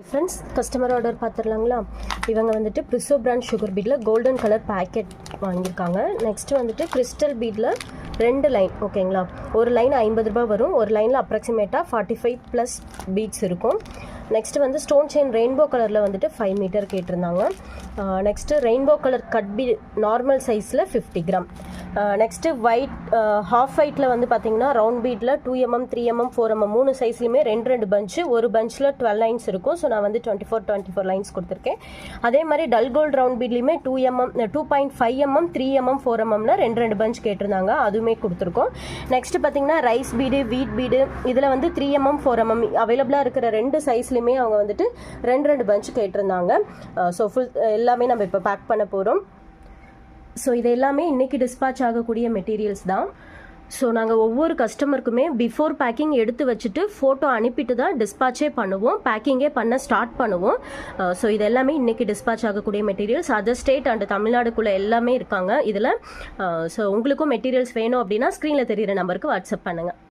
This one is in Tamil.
ஃப்ரெண்ட்ஸ் கஸ்டமர் ஆர்டர் பார்த்துடலாங்களா. இவங்க வந்துட்டு பிரிசோ பிராண்ட் சுகர் பீடில் கோல்டன் கலர் பேக்கெட் வாங்கியிருக்காங்க. நெக்ஸ்ட்டு வந்துட்டு கிறிஸ்டல் பீடில் 2 லைன் ஓகேங்களா. ஒரு லைன் 50 ரூபா வரும். ஒரு லைனில் அப்ராக்சிமேட்டாக 45+ பீட்ஸ் இருக்கும். நெக்ஸ்ட்டு வந்து ஸ்டோன் செயின் ரெயின்போ கலரில் வந்துட்டு 5 மீட்டர் கேட்டிருந்தாங்க. Next rainbow colour cut beat normal சைஸில் 50 கிராம். நெக்ஸ்ட்டு ஒயிட் ஹாஃப் ஒயிட்டில் வந்து பார்த்திங்கன்னா ரவுண்ட் பீட்டில் 2 mm 3 mm 4 mm 3 சைஸ்லையுமே 2 பஞ்சு. ஒரு பஞ்சில் 12 லைன்ஸ் இருக்கும். ஸோ நான் வந்து 24 லைன்ஸ் கொடுத்துருக்கேன். அதே மாதிரி டல் கோல்டு ரவுண்ட் பீட்லேயுமே 2.5 mm 3 mm 4 mmல 2 பஞ்ச் கேட்டிருந்தாங்க. அதுவுமே கொடுத்துருக்கோம். நெக்ஸ்ட்டு பார்த்திங்கன்னா ரைஸ் பீடு வீட் பீடு இதில் வந்து 3 mm 4 mm அவைலபிளாக இருக்கிற 2 சைஸ்லையுமே அவங்க வந்துட்டு 2 பஞ்ச் கேட்டிருந்தாங்க. ஸோ ஃபுல் எல்லாமே நம்ம இப்போ பேக் பண்ண போகிறோம். ஸோ இது எல்லாமே இன்றைக்கி டிஸ்பேச் ஆகக்கூடிய மெட்டீரியல்ஸ் தான். ஸோ நாங்கள் ஒவ்வொரு கஸ்டமருக்குமே பிஃபோர் பேக்கிங் எடுத்து வச்சுட்டு ஃபோட்டோ அனுப்பிட்டு தான் டிஸ்பேச்சே பண்ணுவோம், பேக்கிங்கே பண்ண ஸ்டார்ட் பண்ணுவோம். ஸோ இது எல்லாமே இன்றைக்கி டிஸ்பேச் ஆகக்கூடிய மெட்டீரியல்ஸ். அதர் ஸ்டேட் அண்ட் தமிழ்நாடுக்குள்ளே எல்லாமே இருக்காங்க இதில். ஸோ உங்களுக்கும் மெட்டீரியல்ஸ் வேணும் அப்படின்னா ஸ்க்ரீனில் தெரிகிற நம்பருக்கு வாட்ஸ்அப் பண்ணுங்கள்.